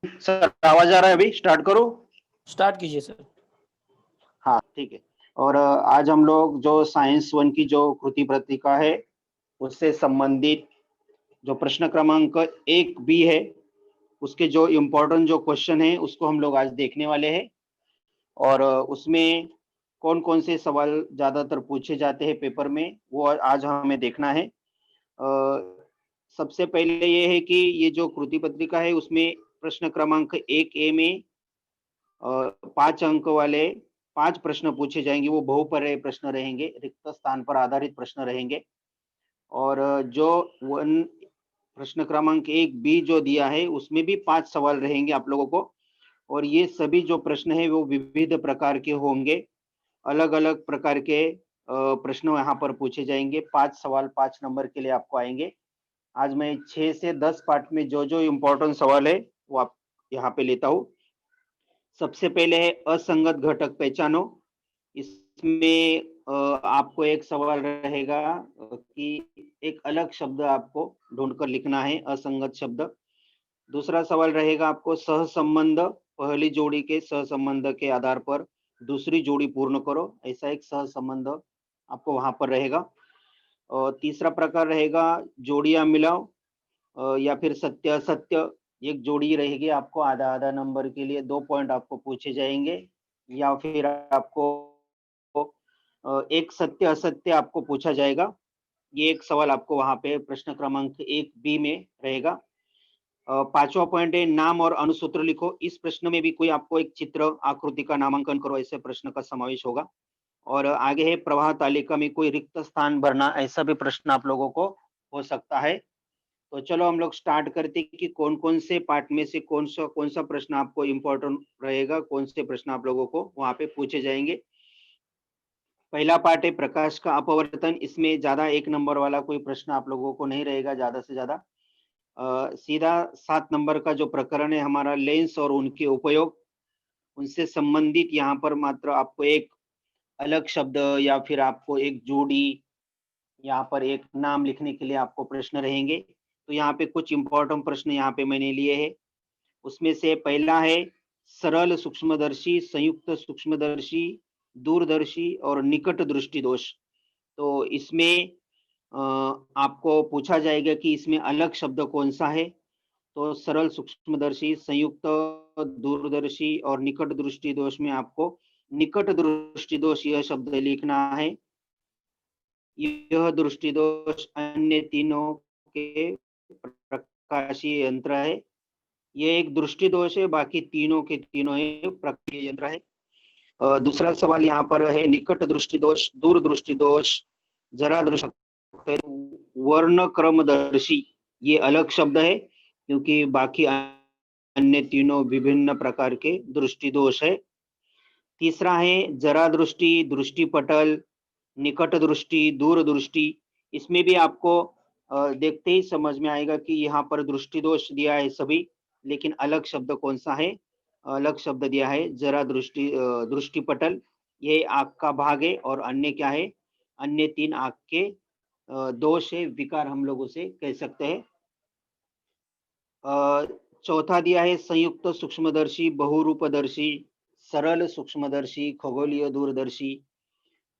Sir आवाज आ रहा है? अभी स्टार्ट करो। स्टार्ट कीजिए सर। हाँ ठीक है। और आज हम लोग जो साइंस वन की जो कृति पत्रिका है उससे संबंधित जो प्रश्न क्रमांक 1 बी है उसके जो इम्पोर्टेंट जो क्वेश्चन है उसको हम लोग आज देखने वाले हैं। और उसमें कौन कौन से सवाल ज्यादातर पूछे जाते हैं पेपर में वो आज हमें देखना है। सबसे पहले ये है कि ये जो कृति पत्रिका है उसमें प्रश्न क्रमांक 1 ए में 5 अंक वाले 5 प्रश्न पूछे जाएंगे। वो बहुपर्याय प्रश्न रहेंगे, रिक्त स्थान पर आधारित प्रश्न रहेंगे। और जो वन प्रश्न क्रमांक 1 बी जो दिया है उसमें भी 5 सवाल रहेंगे आप लोगों को। और ये सभी जो प्रश्न है वो विविध प्रकार के होंगे, अलग अलग प्रकार के प्रश्न यहाँ पर पूछे जाएंगे। 5 सवाल 5 नंबर के लिए आपको आएंगे। आज मैं 6 से 10 पार्ट में जो जो इम्पोर्टेंट सवाल है वो आप यहाँ पे लेता हूँ। सबसे पहले है असंगत घटक पहचानो। इसमें आपको एक सवाल रहेगा कि एक अलग शब्द आपको ढूंढकर लिखना है, असंगत शब्द। दूसरा सवाल रहेगा आपको सहसंबंध, पहली जोड़ी के सहसंबंध के आधार पर दूसरी जोड़ी पूर्ण करो, ऐसा एक सहसंबंध आपको वहां पर रहेगा। और तीसरा प्रकार रहेगा जोड़ियां मिलाओ या फिर सत्य असत्य। एक जोड़ी रहेगी, आपको आधा आधा नंबर के लिए 2 पॉइंट आपको पूछे जाएंगे। या फिर आपको एक सत्य असत्य आपको पूछा जाएगा। ये एक सवाल आपको वहां पे प्रश्न क्रमांक 1 बी में रहेगा। पांचवा पॉइंट है नाम और अनुसूत्र लिखो। इस प्रश्न में भी कोई आपको एक चित्र आकृति का नामांकन करो, ऐसे प्रश्न का समावेश होगा। और आगे है प्रवाह तालिका में कोई रिक्त स्थान भरना, ऐसा भी प्रश्न आप लोगों को हो सकता है। तो चलो हम लोग स्टार्ट करते हैं कि कौन कौन से पार्ट में से कौन सा प्रश्न आपको इम्पोर्टेंट रहेगा, कौन से प्रश्न आप लोगों को वहां पे पूछे जाएंगे। पहला पार्ट है प्रकाश का अपवर्तन। इसमें ज्यादा 1 नंबर वाला कोई प्रश्न आप लोगों को नहीं रहेगा ज्यादा से ज्यादा। सीधा 7 नंबर का जो प्रकरण है हमारा लेंस और उनके उपयोग, उनसे संबंधित यहाँ पर मात्र आपको एक अलग शब्द या फिर आपको एक जोड़ी, यहाँ पर एक नाम लिखने के लिए आपको प्रश्न रहेंगे। तो यहाँ पे कुछ इंपॉर्टेंट प्रश्न यहाँ पे मैंने लिए हैं। उसमें से पहला है सरल सूक्ष्मदर्शी, संयुक्त सूक्ष्मदर्शी, दूरदर्शी और निकट दृष्टि दोष। तो इसमें आपको पूछा जाएगा कि इसमें अलग शब्द कौन सा है। तो सरल सूक्ष्मदर्शी, संयुक्त दूरदर्शी और निकट दृष्टि दोष में आपको निकट दृष्टि दोष यह शब्द लिखना है। यह दृष्टि दोष अन्य तीनों के प्रकाशीय यंत्र है। ये एक दृष्टि दोष है, बाकी तीनों के तीनों है प्रकाशीय यंत्र है। दूसरा सवाल यहाँ पर है निकट दृष्टि दोष, दूर दृष्टि दोष, जरा दृष्टि, वर्ण क्रमदर्शी ये अलग शब्द है क्योंकि बाकी अन्य तीनों विभिन्न प्रकार के दृष्टि दोष है। तीसरा है जरा दृष्टि, दृष्टिपटल, निकट दृष्टि, दूर दृष्टि। इसमें भी आपको देखते ही समझ में आएगा कि यहाँ पर दृष्टि दोष दिया है सभी, लेकिन अलग शब्द कौन सा है। अलग शब्द दिया है जरा दृष्टिपटल, ये आँख का भाग है। और अन्य क्या है, अन्य 3 आँख के दोष है, विकार हम लोग उसे कह सकते हैं। चौथा दिया है संयुक्त सूक्ष्मदर्शी, बहुरूपदर्शी, सरल सूक्ष्मदर्शी, खगोलीय दूरदर्शी।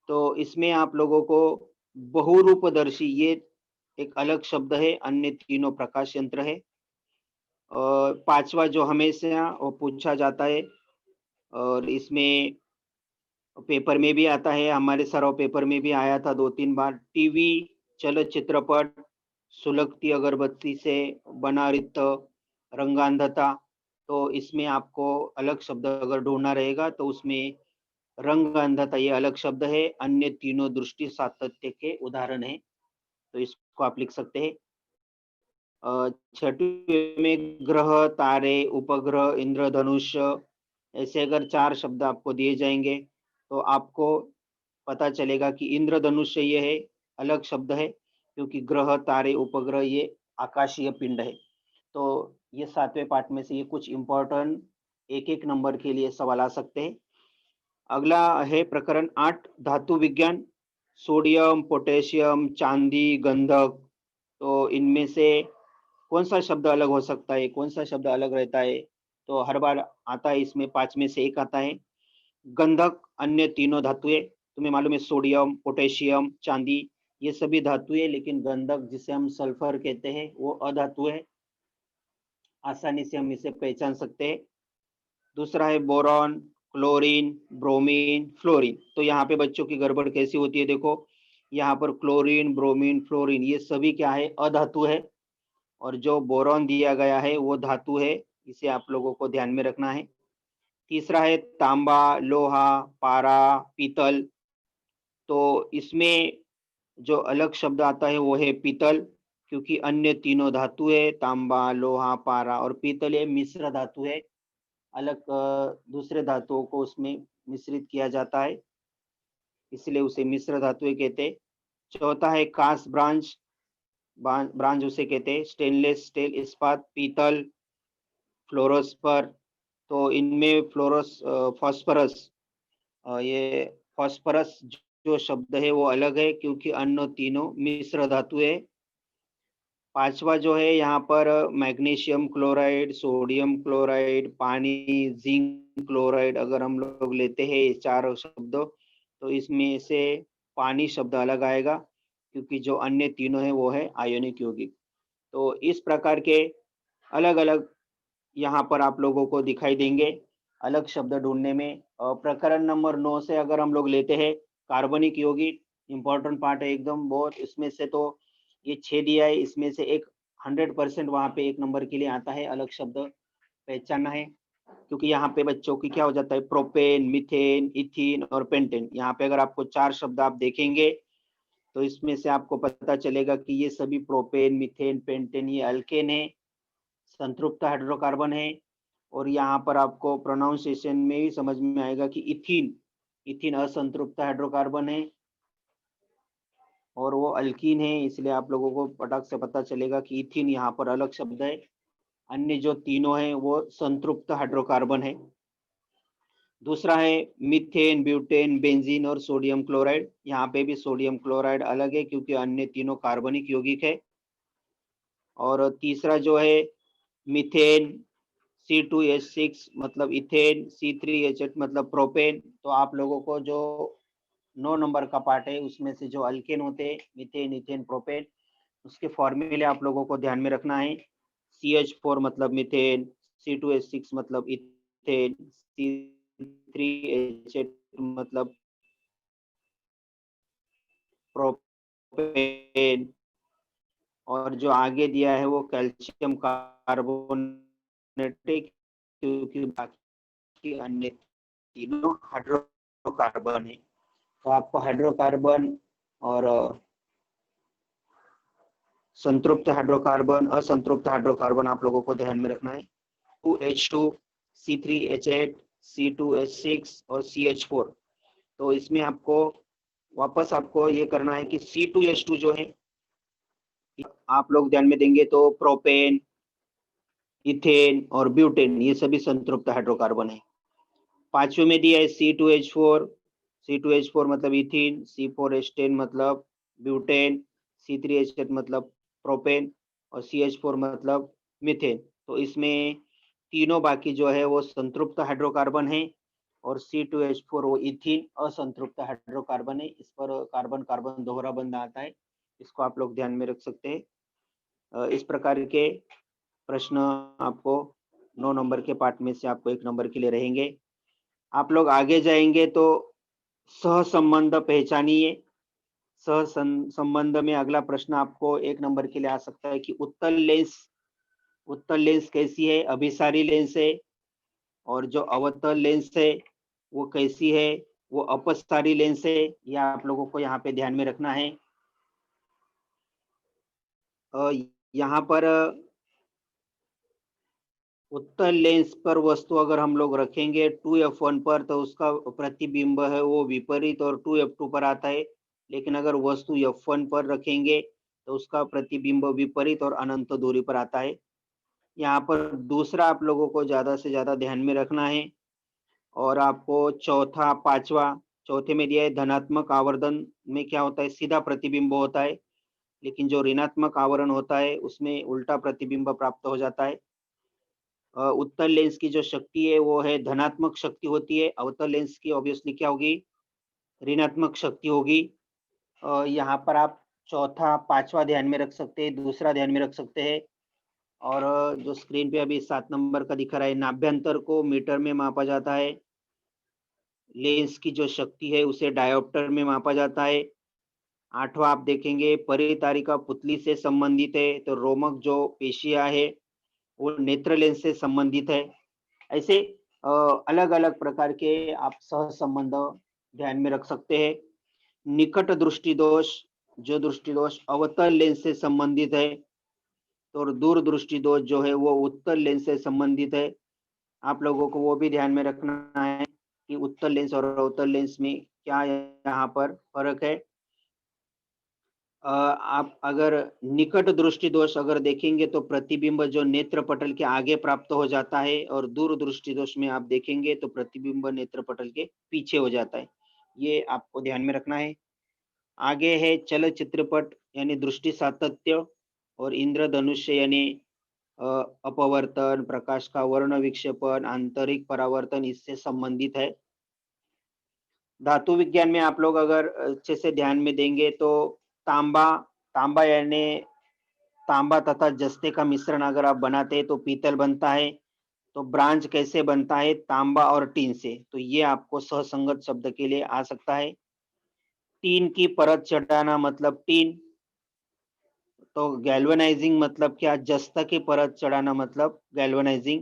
तो इसमें आप लोगों को बहुरूपदर्शी ये एक अलग शब्द है, अन्य तीनों प्रकाश यंत्र है। और पांचवा जो हमेशा वो पूछा जाता है और इसमें पेपर में भी आता है, हमारे सराव पेपर में भी आया था 2-3 बार, टीवी, चलचित्रपट, सुलगती अगरबत्ती से बना रिक्त, रंगांधता। तो इसमें आपको अलग शब्द अगर ढूंढना रहेगा तो उसमें रंग अंधता ये अलग शब्द है, अन्य तीनों दृष्टि सातत्य के उदाहरण है। तो इसको आप लिख सकते हैं। छठवीं में ग्रह, तारे, उपग्रह, इंद्रधनुष, ऐसे अगर 4 शब्द आपको दिए जाएंगे तो आपको पता चलेगा कि इंद्रधनुष ये है अलग शब्द है क्योंकि ग्रह, तारे, उपग्रह ये आकाशीय पिंड है। तो ये 7वें पार्ट में से ये कुछ इंपॉर्टेंट एक एक नंबर के लिए सवाल आ सकते हैं। अगला है प्रकरण 8 धातु विज्ञान, सोडियम, पोटेशियम, चांदी, गंधक। तो इनमें से कौन सा शब्द अलग हो सकता है, कौन सा शब्द अलग रहता है। तो हर बार आता है, इसमें 5 में से 1 आता है। गंधक अन्य तीनों धातुएं, तुम्हें मालूम है सोडियम, पोटेशियम, चांदी, ये सभी धातुएं, लेकिन गंधक जिसे हम सल्फर कहते हैं वो अधातु है, आसानी से हम इसे पहचान सकते हैं। दूसरा है बोरॉन, क्लोरीन, ब्रोमीन, फ्लोरीन। तो यहाँ पे बच्चों की गड़बड़ कैसी होती है, देखो यहाँ पर क्लोरीन, ब्रोमीन, फ्लोरीन ये सभी क्या है, अधातु है, और जो बोरॉन दिया गया है वो धातु है, इसे आप लोगों को ध्यान में रखना है। तीसरा है तांबा, लोहा, पारा, पीतल। तो इसमें जो अलग शब्द आता है वो है पीतल, क्योंकि अन्य तीनों धातु है, तांबा, लोहा, पारा और पीतल ये मिश्र धातु है, अलग दूसरे धातुओं को उसमें मिश्रित किया जाता है, इसलिए उसे मिश्र धातुएं कहते हैं। चौथा है कांस ब्रांज, ब्रांज उसे कहते हैं, स्टेनलेस स्टील, इस्पात, पीतल, फ्लोरोस्पर। तो इनमें फास्फोरस, ये फास्फोरस जो शब्द है वो अलग है, क्योंकि अन्य तीनों मिश्र धातु है। पांचवा जो है यहाँ पर मैग्नीशियम क्लोराइड, सोडियम क्लोराइड, पानी, जिंक क्लोराइड, अगर हम लोग लेते हैं ये चार शब्द, तो इसमें से पानी शब्द अलग आएगा, क्योंकि जो अन्य तीनों है वो है आयोनिक यौगिक। तो इस प्रकार के अलग अलग यहाँ पर आप लोगों को दिखाई देंगे अलग शब्द ढूंढने में। प्रकरण नंबर 9 से अगर हम लोग लेते हैं, कार्बनिक यौगिक इम्पोर्टेंट पार्ट है एकदम बहुत, इसमें से तो ये 6 दिया है, इसमें से एक 100% वहाँ पे 1 नंबर के लिए आता है, अलग शब्द पहचानना है, क्योंकि यहाँ पे बच्चों की क्या हो जाता है, प्रोपेन, मीथेन, इथीन और पेंटेन। यहाँ पे अगर आपको 4 शब्द आप देखेंगे तो इसमें से आपको पता चलेगा कि ये सभी प्रोपेन, मीथेन, पेंटेन ये अल्केन है, संतृप्त हाइड्रोकार्बन है। और यहाँ पर आपको प्रोनाउंसिएशन में भी समझ में आएगा कि इथीन, इथीन असंतृप्त हाइड्रोकार्बन है और वो अल्कीन है, इसलिए आप लोगों को पटाख से पता चलेगा कि इथीन यहाँ पर अलग शब्द है, अन्य जो तीनों है वो संतृप्त हाइड्रोकार्बन है। दूसरा है मीथेन, ब्यूटेन, बेंजीन और सोडियम क्लोराइड। यहाँ पे भी सोडियम क्लोराइड अलग है, क्योंकि अन्य तीनों कार्बनिक यौगिक है। और तीसरा जो है मीथेन, C2H6 मतलब इथेन, C3H8 मतलब प्रोपेन। तो आप लोगों को जो 9 नंबर का पार्ट है उसमें से जो अल्केन होते हैं, मीथेन, इथेन, प्रोपेन, उसके फॉर्मूले आप लोगों को ध्यान में रखना है। CH4 मतलब मीथेन, C2H6 मतलब इथेन, C3H8 मतलब प्रोपेन, और जो आगे दिया है वो कैल्शियम कार्बोनेट, क्योंकि बाकी अन्य तीनों हाइड्रोकार्बन है। तो आपको हाइड्रोकार्बन और संतृप्त हाइड्रोकार्बन, असंतृप्त हाइड्रोकार्बन आप लोगों को ध्यान में रखना है। 2H2, C3H8, C2H6 और CH4। तो इसमें आपको वापस आपको ये करना है कि C2H2 जो है आप लोग ध्यान में देंगे तो प्रोपेन, इथेन और ब्यूटेन ये सभी संतृप्त हाइड्रोकार्बन है। पांचवें में दिया है C2H4, C2H4 मतलब इथीन, C4H10 मतलब ब्यूटेन, C3H8 मतलब प्रोपेन और CH4 मतलब मीथेन। तो इसमें तीनों बाकी जो है वो संतृप्त हाइड्रोकार्बन है, और C2H4 वो इथीन असंतृप्त हाइड्रोकार्बन है। इस पर कार्बन कार्बन दोहरा बंध आता है, इसको आप लोग ध्यान में रख सकते हैं। इस प्रकार के प्रश्न आपको 9 नंबर के पार्ट में से आपको 1 नंबर के लिए रहेंगे। आप लोग आगे जाएंगे तो सहसंबंध पहचानिए। संबंध में अगला प्रश्न आपको 1 नंबर के लिए आ सकता है कि उत्तल लेंस कैसी है, अभिसारी लेंस है, और जो अवतल लेंस है वो कैसी है, वो अपसारी लेंस है, यह आप लोगों को यहाँ पे ध्यान में रखना है। यहाँ पर उत्तल लेंस पर वस्तु अगर हम लोग रखेंगे 2f1 पर, तो उसका प्रतिबिंब है वो विपरीत और 2f2 पर आता है। लेकिन अगर वस्तु f1 पर रखेंगे तो उसका प्रतिबिंब विपरीत और अनंत दूरी पर आता है। यहाँ पर दूसरा आप लोगों को ज्यादा से ज्यादा ध्यान में रखना है। और आपको चौथा, पांचवा, चौथे में दिया है धनात्मक आवर्धन में क्या होता है, सीधा प्रतिबिंब होता है, लेकिन जो ऋणात्मक आवरण होता है उसमें उल्टा प्रतिबिंब प्राप्त हो जाता है। उत्तल लेंस की जो शक्ति है वो है धनात्मक शक्ति होती है, अवतल लेंस की ऑब्वियसली क्या होगी, ऋणात्मक शक्ति होगी। यहाँ पर आप चौथा, पाँचवा ध्यान में रख सकते हैं, दूसरा ध्यान में रख सकते हैं। और जो स्क्रीन पे अभी 7 नंबर का दिख रहा है, नाभ्यंतर को मीटर में मापा जाता है। लेंस की जो शक्ति है उसे डायोप्टर में मापा जाता है। 8वां आप देखेंगे परितारिका पुतली से संबंधित है, तो रोमक जो पेशियाँ है वो नेत्र लेंस से संबंधित है। ऐसे अलग-अलग प्रकार के आप सहसंबंध ध्यान में रख सकते हैं। निकट दृष्टि दोष, जो दृष्टि दोष अवतल लेंस से संबंधित है, तो और दूर दृष्टि दोष जो है वो उत्तल लेंस से संबंधित है। आप लोगों को वो भी ध्यान में रखना है कि उत्तल लेंस और अवतल लेंस में क्या यहाँ पर फ़र्क है। आप अगर निकट दृष्टि दोष अगर देखेंगे तो प्रतिबिंब जो नेत्र पटल के आगे प्राप्त हो जाता है, और दूर दृष्टि दोष में आप देखेंगे तो प्रतिबिंब नेत्र पटल के पीछे हो जाता है। ये आपको ध्यान में रखना है। आगे है चलचित्रपट यानी दृष्टि सातत्य, और इंद्रधनुष्य यानी अ, अपवर्तन, प्रकाश का वर्ण विक्षेपण, आंतरिक परावर्तन इससे संबंधित है। धातु विज्ञान में आप लोग अगर अच्छे से ध्यान में देंगे तो तांबा, तांबा यानी तांबा तथा जस्ते का मिश्रण अगर आप बनाते हैं तो पीतल बनता है। तो ब्रांज कैसे बनता है, तांबा और टीन से, तो ये आपको सहसंगत शब्द के लिए आ सकता है। टीन की परत चढ़ाना मतलब टीन, तो गैल्वेनाइजिंग मतलब क्या, जस्ता की परत चढ़ाना मतलब गैल्वेनाइजिंग।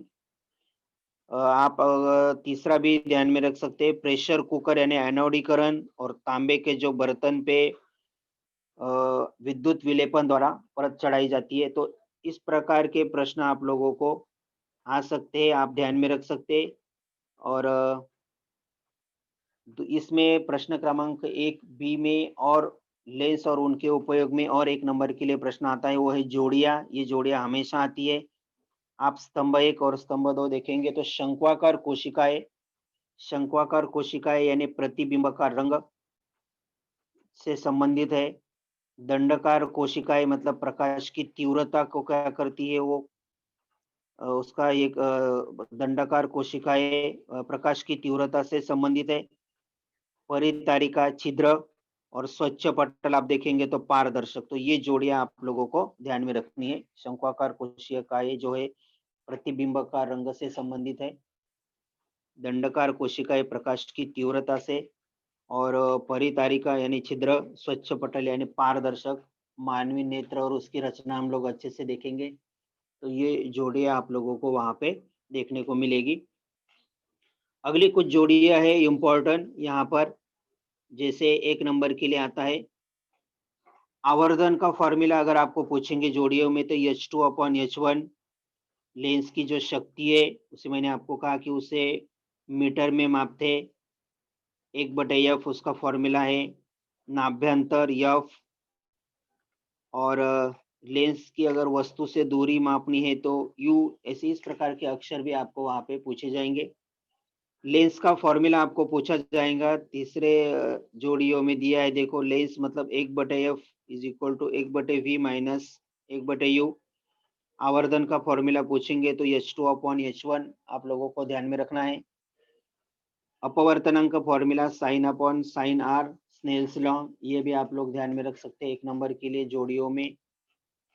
आप तीसरा भी ध्यान में रख सकते हैं, प्रेशर कुकर यानी एनोडीकरण, और तांबे के जो बर्तन पे अ, विद्युत विलेपन द्वारा परत चढ़ाई जाती है। तो इस प्रकार के प्रश्न आप लोगों को आ सकते हैं, आप ध्यान में रख सकते हैं। और इसमें प्रश्न क्रमांक 1 बी में और लेंस और उनके उपयोग में और 1 नंबर के लिए प्रश्न आता है, वो है जोड़ियाँ। ये जोड़ियाँ हमेशा आती है। आप स्तंभ 1 और स्तंभ 2 देखेंगे तो शंक्वाकार कोशिकाएँ यानी प्रतिबिंब का रंग से संबंधित है। दंडकार कोशिकाएँ मतलब प्रकाश की तीव्रता को क्या करती है वो, उसका एक दंडाकार कोशिकाएँ प्रकाश की तीव्रता से संबंधित है। परितारिका छिद्र और स्वच्छ पटल आप देखेंगे तो पारदर्शक। तो ये जोड़ियां आप लोगों को ध्यान में रखनी है। शंक्वाकार कोशिकाएं जो है प्रतिबिंब का रंग से संबंधित है। दंडकार कोशिकाएं प्रकाश की तीव्रता से, और परितारिका यानी छिद्र, स्वच्छ पटल यानी पारदर्शक। मानवीय नेत्र और उसकी रचना हम लोग अच्छे से देखेंगे। तो ये जोड़ियां आप लोगों को वहां पे देखने को मिलेगी। अगली कुछ जोड़ियां है इम्पोर्टेंट यहाँ पर, जैसे 1 नंबर के लिए आता है आवर्धन का फॉर्मूला। अगर आपको पूछेंगे जोड़ियों में तो H2/H1। लेंस की जो शक्ति है उसे मैंने आपको कहा कि उसे मीटर में मापते, 1/F उसका फॉर्मूला है, नाभ्यंतर F। और लेंस की अगर वस्तु से दूरी मापनी है तो U। ऐसे इस प्रकार के अक्षर भी आपको वहां पे पूछे जाएंगे। लेंस का फॉर्मूला आपको पूछा जाएगा तीसरे जोड़ियों में दिया है। देखो लेंस मतलब 1/F is equal to 1/V minus 1/U। आवर्धन का फॉर्मूला पूछेंगे तो H2/H1 आप लोगों को ध्यान में रखना है। अपवर्तनांक formula sin R, Snell's law, ये भी आप लोग ध्यान में रख सकते हैं। 1 नंबर के लिए जोड़ियों में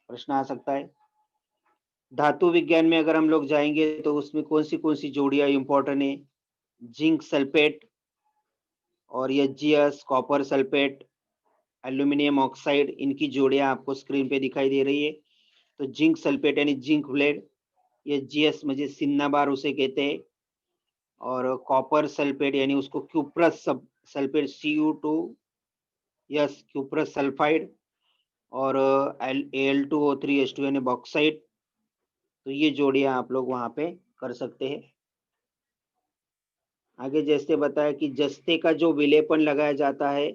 प्रश्न आ सकता है। धातु विज्ञान में अगर हम लोग जाएंगे तो उसमें कौन सी जोड़ियां इंपॉर्टेंट है, जिंक सल्फेट और HGS, copper sulphate, aluminium oxide, इनकी जोड़ियां आपको स्क्रीन पे दिखाई दे रही है। तो जिंक सल्फेट यानी जिंक ब्लेड, एचजीएस म्हणजे सिन्नाबार उसे कहते हैं। और कॉपर सल्फेट यानी उसको cuprous sulphate Cu2, yes cuprous sulphide. और Al2O3H2 यानी बॉक्साइड। तो ये जोड़ियां आप लोग वहां पे कर सकते हैं। आगे जैसे बताया कि जस्ते का जो विलेपन लगाया जाता है,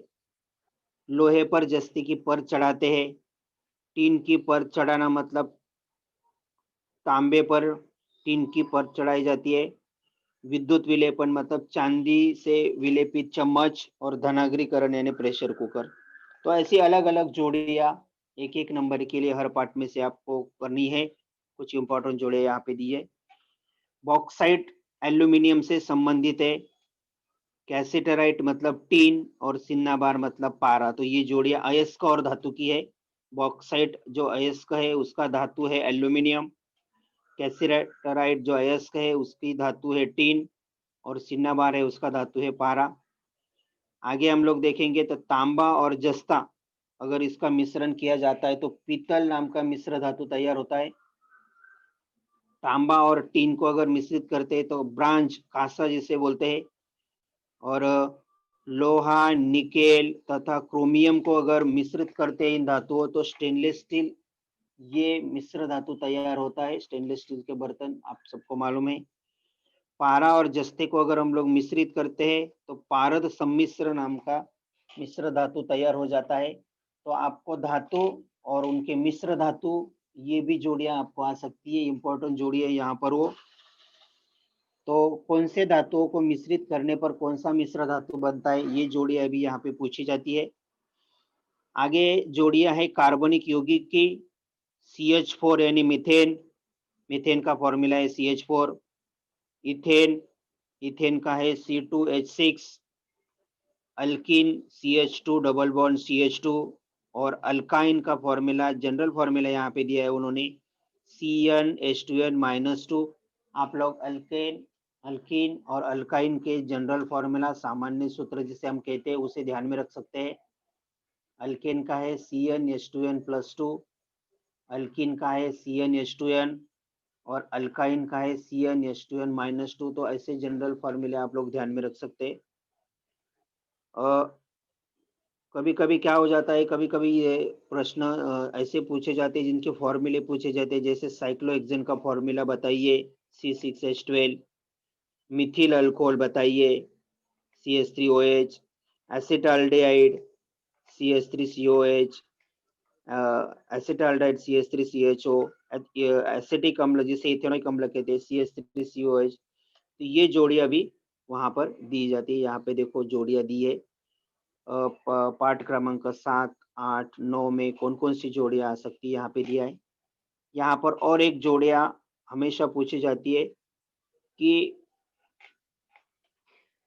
लोहे पर जस्ते की परत चढ़ाते हैं। टीन की परत चढ़ाना मतलब तांबे पर टीन की परत चढ़ाई जाती है। विद्युत विलेपन मतलब चांदी से विलेपित चम्मच, और धनाग्रीकरण यानी प्रेशर कुकर। तो ऐसी अलग अलग जोड़ियां एक एक नंबर के लिए हर पार्ट में से आपको करनी है। कुछ इंपॉर्टेंट जोड़े यहाँ पे दिए। बॉक्साइट एल्यूमिनियम से संबंधित है, कैसेटराइट मतलब टीन और सिन्नाबार मतलब पारा। तो ये जोड़ियां अयस्क और धातु की है। बॉक्साइट जो अयस्क है उसका धातु है एल्यूमिनियम, कैसेटराइट जो अयस्क है उसकी धातु है टीन और सिन्नाबार है उसका धातु है पारा। आगे हम लोग देखेंगे तो तांबा और जस्ता अगर इसका मिश्रण किया जाता है तो पीतल नाम का मिश्र धातु तैयार होता है। तांबा और टीन को अगर मिश्रित करते हैं तो ब्रांज कांसा जिसे बोलते हैं। और लोहा, निकेल तथा क्रोमियम को अगर मिश्रित करते हैं इन धातुओं तो स्टेनलेस स्टील ये मिश्र धातु तैयार होता है। स्टेनलेस स्टील के बर्तन आप सबको मालूम है। पारा और जस्ते को अगर हम लोग मिश्रित करते हैं तो पारद सम्मिश्र नाम का मिश्र धातु तैयार हो जाता है। तो आपको धातु और उनके मिश्र धातु ये भी जोड़ियां आपको आ सकती है, इंपॉर्टेंट जोड़ी है यहाँ पर वो। तो कौन से धातुओं को मिश्रित करने पर कौन सा मिश्र धातु बनता है ये जोड़ी अभी यहाँ पे पूछी जाती है। आगे जोड़ियां है कार्बनिक यौगिक की, CH4 यानी मीथेन, मीथेन का फॉर्मूला है CH4। इथेन, इथेन का है C2H6। Alkyne CH2 double bond CH2। और अल्काइन का फॉर्मूला जनरल फॉर्मूला यहाँ पे दिया है उन्होंने CnH2n-2। आप लोग अल्केन, अल्कीन और अल्काइन के जनरल फॉर्मूला सामान्य सूत्र जिसे हम कहते हैं उसे ध्यान में रख सकते हैं। अल्केन का है CnH2n+2, अल्कीन का है CnH2n और अल्काइन का है CnH2n-2। तो ऐसे जनरल फॉर्मूले आप लोग ध्यान में रख सकते हैं। कभी कभी क्या हो जाता है, कभी कभी ये प्रश्न ऐसे पूछे जाते हैं जिनके फॉर्मूले पूछे जाते हैं, जैसे साइक्लोहेक्सेन का फॉर्मूला बताइए C6H12, मिथिल अल्कोहल बताइए CH3OH, एसिटाल्डेहाइड CH3COH, एसिटाल्डेहाइड CH3CHO, एसिटिक अम्ल जिसे इथेनॉइक अम्ल कहते हैं CH3COH। तो ये जोड़ियां भी वहां पर दी जाती है। यहाँ पे देखो जोड़ियां दी है। पाठ क्रमांक 7, 8, 9 में कौन कौन सी जोड़ियां आ सकती है यहाँ पे दिया है। यहाँ पर और एक जोड़ियां हमेशा पूछी जाती है कि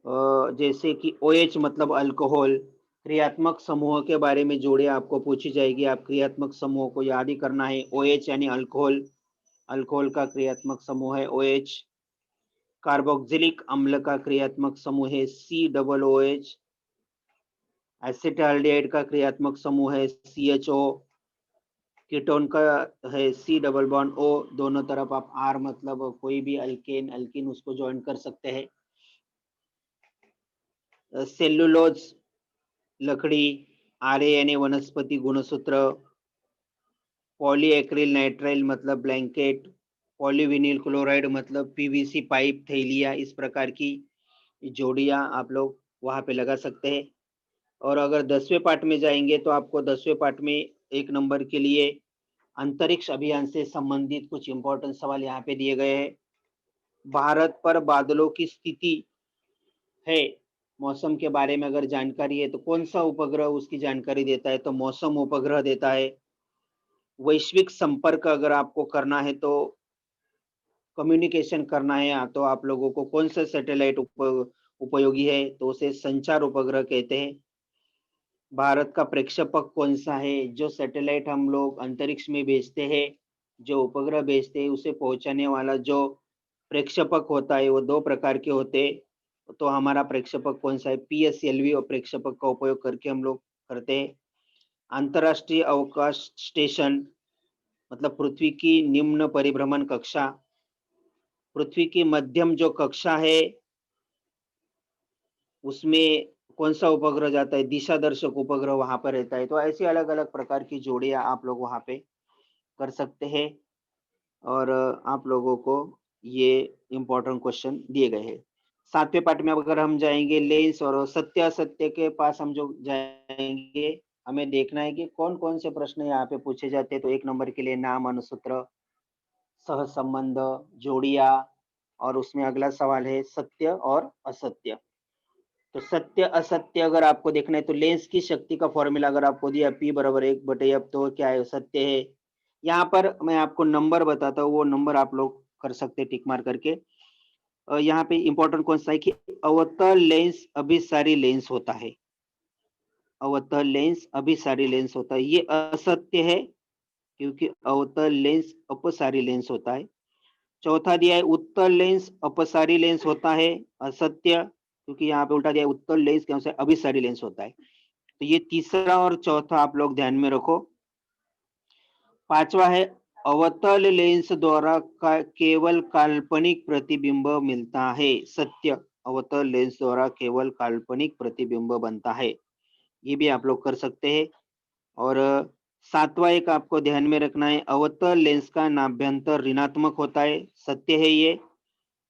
जैसे कि OH मतलब अल्कोहल, क्रियात्मक समूह के बारे में जोड़ियां आपको पूछी जाएगी। आप क्रियात्मक समूह को याद ही करना है। OH यानी अल्कोहल, अल्कोहल का क्रियात्मक समूह है OH। कार्बोक्सिलिक अम्ल का क्रियात्मक समूह है COOH। एसिटाल्डेहाइड का क्रियात्मक समूह है CHO। कीटोन का है C डबल बॉन्ड O। दोनों तरफ आप R मतलब कोई भी अल्केन अल्किन उसको ज्वाइन कर सकते हैं। सेल्युलोज लकड़ी, RA यानी वनस्पति गुणसूत्र। पॉलीएक्रिल नाइट्राइल मतलब ब्लैंकेट। पॉलीविनिल क्लोराइड मतलब PVC पाइप, थैलिया। इस प्रकार की जोड़ियां आप लोग वहां पे लगा सकते हैं। और अगर 10वें पार्ट में जाएंगे तो आपको 10वें पार्ट में 1 नंबर के लिए अंतरिक्ष अभियान से संबंधित कुछ इंपॉर्टेंट सवाल यहाँ पे दिए गए हैं। भारत पर बादलों की स्थिति है, मौसम के बारे में अगर जानकारी है तो कौन सा उपग्रह उसकी जानकारी देता है, तो मौसम उपग्रह देता है। वैश्विक संपर्क अगर आपको करना है तो कम्युनिकेशन करना है तो आप लोगों को कौन सा सैटेलाइट उपयोगी है, तो उसे संचार उपग्रह कहते हैं। भारत का प्रेक्षेपक कौन सा है, जो सैटेलाइट हम लोग अंतरिक्ष में भेजते हैं, जो उपग्रह भेजते हैं उसे पहुंचाने वाला जो प्रेक्षेपक होता है वो 2 प्रकार के होते हैं। तो हमारा प्रेक्षेपक कौन सा है, PSLV और प्रेक्षेपक का उपयोग करके हम लोग करते हैं। अंतर्राष्ट्रीय अवकाश स्टेशन मतलब पृथ्वी की निम्न परिभ्रमण कक्षा, पृथ्वी की मध्यम जो कक्षा है उसमें कौन सा उपग्रह जाता है, दिशा दर्शक उपग्रह वहां पर रहता है। तो ऐसी अलग अलग प्रकार की जोड़ियां आप लोग वहां पे कर सकते हैं। और आप लोगों को ये इम्पोर्टेंट क्वेश्चन दिए गए हैं। 7वें पार्ट में अगर हम जाएंगे लेंस और सत्य असत्य के पास हम जो जाएंगे, हमें देखना है कि कौन कौन से प्रश्न यहाँ पे पूछे जाते हैं। तो 1 नंबर के लिए नाम, अनुसूत्र, सहसंबंध, जोड़ियां। और उसमें अगला सवाल है सत्य और असत्य। तो सत्य असत्य अगर आपको देखना है तो लेंस की शक्ति का फॉर्मूला अगर आपको दिया P बराबर 1/F, तो क्या है, सत्य है। यहाँ पर मैं आपको नंबर बताता हूँ, वो नंबर आप लोग कर सकते टिक मार करके। यहाँ पे इम्पोर्टेंट कौन सा है कि अवतल लेंस अभिसारी लेंस होता है। अवतल लेंस अभिसारी लेंस होता है, ये असत्य है क्योंकि अवतल लेंस अपसारी लेंस होता है। चौथा दिया है उत्तल लेंस अपसारी लेंस होता है, असत्य क्योंकि यहाँ पे उल्टा दिया है उत्तल लेंस क्या होता है अभिसारी लेंस होता है। तो ये तीसरा और चौथा आप लोग ध्यान में रखो। पांचवा है अवतल लेंस द्वारा केवल काल्पनिक प्रतिबिंब मिलता है, सत्य। अवतल लेंस द्वारा केवल काल्पनिक प्रतिबिंब बनता है, ये भी आप लोग कर सकते हैं। और सातवां एक आपको ध्यान में रखना है, अवतल लेंस का नाभ्यंतर ऋणात्मक होता है, सत्य है ये।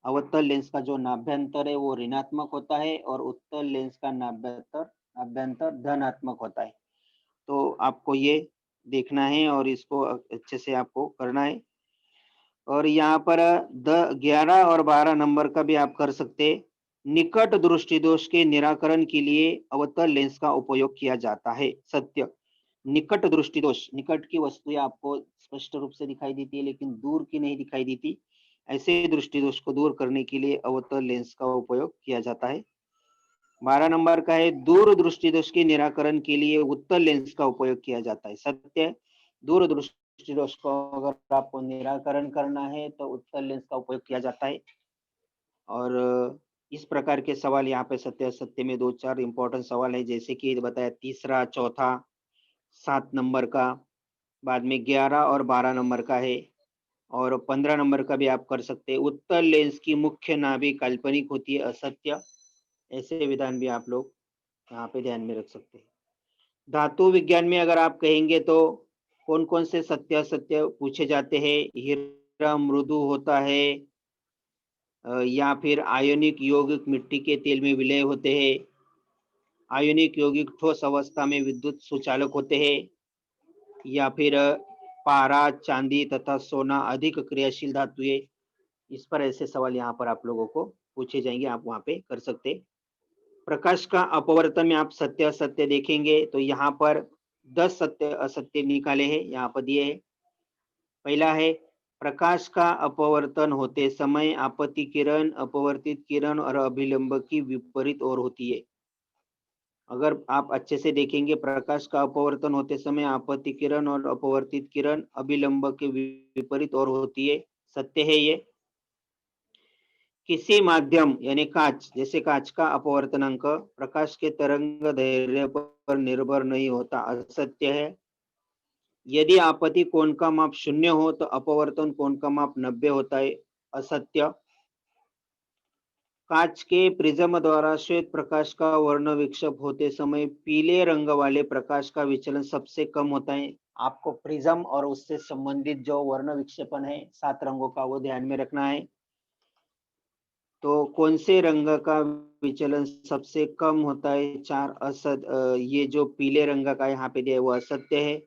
अवतल लेंस का जो नाभ्यंतर है वो ऋणात्मक होता है और उत्तल लेंस का नाभ्यंतर नाभ्यंतर धनात्मक होता है। तो आपको ये देखना है और इसको अच्छे से आपको करना है। और यहाँ पर 11 और 12 नंबर का भी आप कर सकते हैं। निकट दृष्टि दोष के निराकरण के लिए अवतल लेंस का उपयोग किया जाता है, सत्य। निकट दृष्टि दोष, निकट की वस्तुएं आपको स्पष्ट रूप से दिखाई देती है लेकिन दूर की नहीं दिखाई देती, ऐसे दृष्टि दोष को दूर करने के लिए अवतल लेंस का उपयोग किया जाता है। 12 नंबर का है दूर दृष्टि दोष के निराकरण के लिए उत्तल लेंस का उपयोग किया जाता है, सत्य है। दूर दृष्टि दोष को अगर आपको निराकरण करना है तो उत्तल लेंस का उपयोग किया जाता है। और इस प्रकार के सवाल यहाँ पे सत्य असत्य में 2-4 इंपॉर्टेंट सवाल है, जैसे कि बताया तीसरा, चौथा, 7 नंबर का, बाद में 11 और 12 नंबर का है। और 15 नंबर का भी आप कर सकते हैं। उत्तल लेंस की मुख्य नाभि काल्पनिक होती है, असत्य। ऐसे विधान भी आप लोग यहाँ पे ध्यान में रख सकते हैं। धातु विज्ञान में अगर आप कहेंगे तो कौन कौन से सत्य असत्य पूछे जाते हैं। हीरा मृदु होता है, या फिर आयोनिक यौगिक मिट्टी के तेल में विलय होते हैं। आयोनिक यौगिक ठोस अवस्था में विद्युत सुचालक होते हैं, या फिर पारा, चांदी तथा सोना अधिक क्रियाशील धातुएं। इस पर ऐसे सवाल यहाँ पर आप लोगों को पूछे जाएंगे, आप वहाँ पे कर सकते हैं। प्रकाश का अपवर्तन में आप सत्य असत्य देखेंगे तो यहाँ पर 10 सत्य असत्य निकाले हैं, यहाँ पर दिए हैं। पहला है प्रकाश का अपवर्तन होते समय आपत्ति किरण, अपवर्तित किरण और अभिलंब की विपरीत ओर होती है। अगर आप अच्छे से देखेंगे प्रकाश का अपवर्तन होते समय आपत्ति किरण और अपवर्तित किरण अभिलंब के विपरीत ओर होती है, सत्य है ये। किसी माध्यम यानी कांच, जैसे कांच का अपवर्तनांक प्रकाश के तरंग दैर्ध्य पर निर्भर नहीं होता, असत्य है। यदि आपत्ति कोण का माप 0 हो तो अपवर्तन कोण का माप 90 होता है, असत्य। कांच के प्रिज्म द्वारा श्वेत प्रकाश का वर्ण विक्षेप होते समय पीले रंग वाले प्रकाश का विचलन सबसे कम होता है। आपको प्रिज्म और उससे संबंधित जो वर्ण विक्षेपण है 7 रंगों का वो ध्यान में रखना है। तो कौन से रंग का विचलन सबसे कम होता है, 4 ये जो पीले रंग का यहाँ पे दिया है वो असत्य है।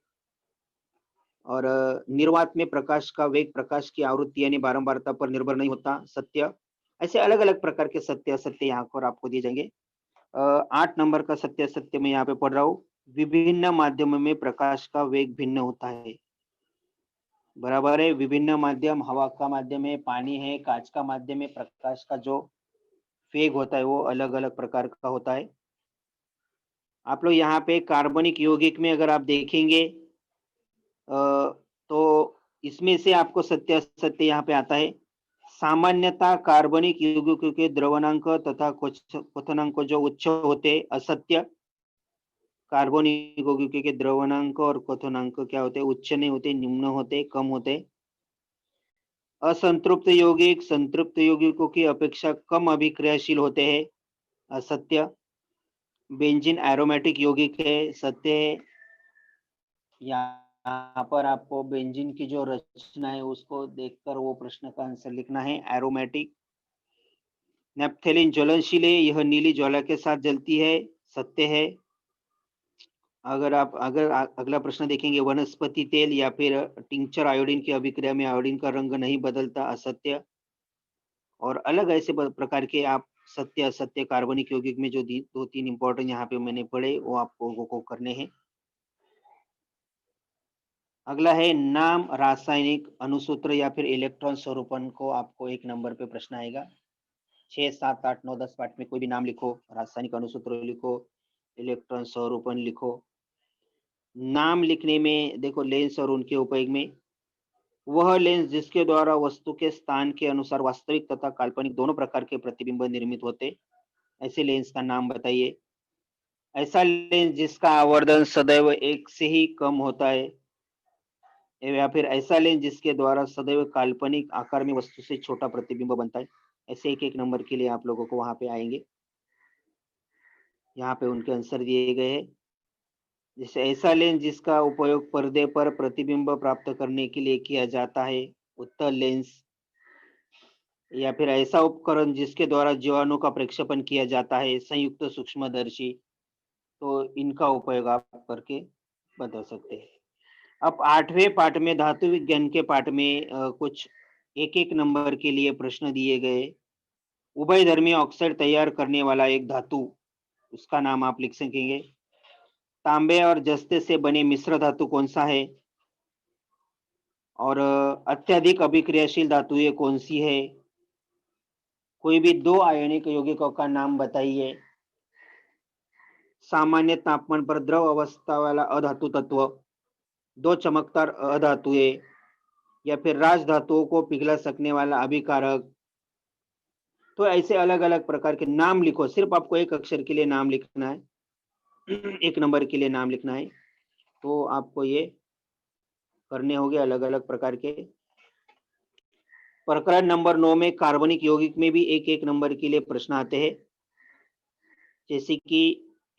और निर्वात में प्रकाश का वेग प्रकाश की आवृत्ति यानी बारंबारता पर निर्भर नहीं होता, सत्य। ऐसे अलग अलग प्रकार के सत्य असत्य यहाँ पर आपको दिए जाएंगे। 8 नंबर का सत्य असत्य में यहाँ पे पढ़ रहा हूँ। विभिन्न माध्यमों में प्रकाश का वेग भिन्न होता है, बराबर है। विभिन्न माध्यम, हवा का माध्यम है, पानी है, कांच का माध्यम है, प्रकाश का जो वेग होता है वो अलग अलग प्रकार का होता है। आप लोग यहाँ पे कार्बनिक यौगिक में अगर आप देखेंगे तो इसमें से आपको सत्य असत्य यहाँ पे आता है। सामान्यतः कार्बनिक यौगिकों के द्रवणांक तथा क्वथनांक जो उच्च होते, असत्य। कार्बनिक यौगिकों के द्रवणांक और क्वथनांक क्या होते, उच्च नहीं होते, निम्न होते, कम होते। असंतृप्त यौगिक संतृप्त यौगिकों की अपेक्षा कम अभिक्रियाशील होते हैं, असत्य। बेंजीन एरोमेटिक यौगिक है, सत्य है। यहाँ पर आपको बेंजीन की जो रचना है उसको देखकर वो प्रश्न का आंसर लिखना है, एरोमेटिक। नेप्थेलिन ज्वलनशील है, यह नीली ज्वाला के साथ जलती है, सत्य है। अगर अगला प्रश्न देखेंगे, वनस्पति तेल या फिर टिंचर आयोडीन की अभिक्रिया में आयोडीन का रंग नहीं बदलता, असत्य। और अलग ऐसे प्रकार के आप सत्य असत्य कार्बनिक यौगिक में जो 2-3 इंपॉर्टेंट यहाँ पे मैंने पढ़े वो आपको को करने हैं। अगला है नाम, रासायनिक अनुसूत्र या फिर इलेक्ट्रॉन स्वरूपन को आपको 1 नंबर पे प्रश्न आएगा। 6, 7, 8, 9, 10 पार्ट में कोई भी नाम लिखो, रासायनिक अणुसूत्र लिखो, इलेक्ट्रॉन स्वरूपन लिखो। नाम लिखने में देखो लेंस और उनके उपयोग में, वह लेंस जिसके द्वारा वस्तु के स्थान के अनुसार वास्तविक तथा काल्पनिक दोनों प्रकार के प्रतिबिंब निर्मित होते, ऐसे लेंस का नाम बताइए। ऐसा लेंस जिसका आवर्धन सदैव 1 से ही कम होता है, या फिर ऐसा लेंस जिसके द्वारा सदैव काल्पनिक आकार में वस्तु से छोटा प्रतिबिंब बनता है। ऐसे एक-एक नंबर के लिए आप लोगों को वहाँ पे आएँगे। यहाँ पे उनके आंसर दिए गए हैं। जैसे ऐसा लेंस जिसका उपयोग पर्दे पर प्रतिबिंब प्राप्त करने के लिए किया जाता है, उत्तल लेंस। या फिर ऐसा उपकरण जिसके द्वारा जीवाणु का प्रक्षेपण किया जाता है, संयुक्त सूक्ष्मदर्शी। तो इनका उपयोग आप करके बता सकते हैं। अब 8वें पाठ में धातु विज्ञान के पाठ में कुछ एक-एक नंबर के लिए प्रश्न दिए गए। उभयधर्मी ऑक्साइड तैयार करने वाला एक धातु, उसका नाम आप लिख सकेंगे। तांबे और जस्ते से बने मिश्र धातु कौन सा है? और अत्यधिक अभिक्रियाशील धातु ये कौन सी है? कोई भी 2 आयनिक यौगिकों का नाम बताइए। सामान्य तापमान पर द्रव अवस्था वाला अधातु तत्व, 2 चमकदार अधातुएं, या फिर राज धातुओं को पिघला सकने वाला अभिकारक। तो ऐसे अलग-अलग प्रकार के नाम लिखो, सिर्फ आपको एक अक्षर के लिए नाम लिखना है, एक नंबर के लिए नाम लिखना है। तो आपको ये करने होंगे अलग-अलग प्रकार के। प्रकरण नंबर 9 में कार्बनिक यौगिक में भी एक-एक नंबर के लिए प्रश्न आते हैं। जैसे कि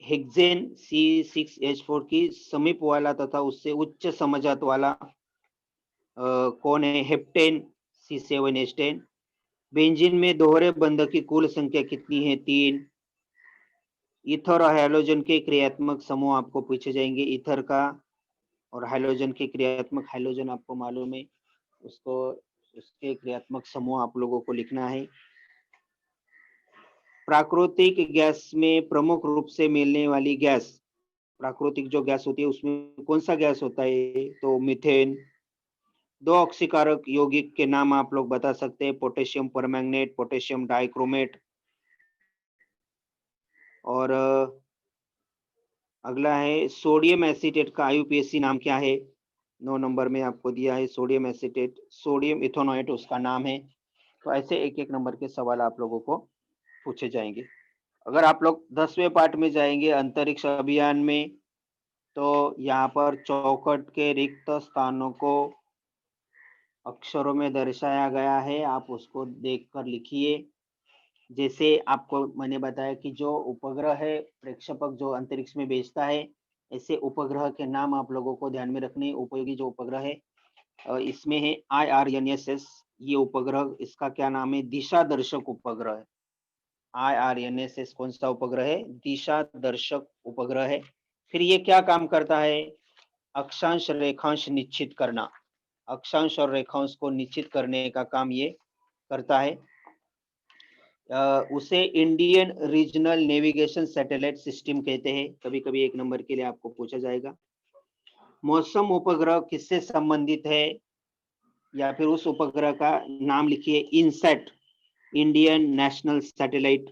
हेक्सेन C6H4 की समीप वाला तथा उससे उच्च समजात वाला कौन है? Heptane C7H10। बेंजीन में दोहरे बंध की कुल संख्या कितनी है? 3। ईथर और हैलोजन के क्रियात्मक समूह आपको पूछे जाएंगे। ईथर का और हैलोजन के क्रियात्मक, हैलोजन आपको मालूम है, उसको उसके क्रियात्मक समूह आप लोगों को लिखना है। प्राकृतिक गैस में प्रमुख रूप से मिलने वाली गैस, प्राकृतिक जो गैस होती है उसमें कौन सा गैस होता है? तो मीथेन। 2 ऑक्सीकारक यौगिक के नाम आप लोग बता सकते हैं, पोटेशियम परमैंगनेट, पोटेशियम डाइक्रोमेट। और अगला है सोडियम एसीटेट का आईयूपीएसी नाम क्या है? 9 नंबर में आपको दिया है सोडियम एसीटेट, सोडियम इथेनॉएट उसका नाम है। तो ऐसे एक-एक नंबर के सवाल आप लोगों को पूछे जाएंगे। अगर आप लोग 10वें पार्ट में जाएंगे अंतरिक्ष अभियान में, तो यहाँ पर चौखट के रिक्त स्थानों को अक्षरों में दर्शाया गया है, आप उसको देखकर लिखिए। जैसे आपको मैंने बताया कि जो उपग्रह है, प्रक्षेपक जो अंतरिक्ष में भेजता है, ऐसे उपग्रह के नाम आप लोगों को ध्यान में रखने। उपयोगी जो उपग्रह है इसमें है IRNSS, ये उपग्रह, इसका क्या नाम है? दिशा दर्शक उपग्रह है। IRNSS कौन सा उपग्रह है? दिशा दर्शक उपग्रह है। फिर ये क्या काम करता है? अक्षांश रेखांश निश्चित करना, अक्षांश और रेखांश को निश्चित करने का काम ये करता है। उसे Indian regional navigation satellite system कहते हैं। कभी-कभी एक नंबर के लिए आपको पूछा जाएगा। मौसम उपग्रह किससे संबंधित है? या फिर उस उपग्रह का नाम लिखिए। इनसैट, इंडियन नेशनल सैटेलाइट,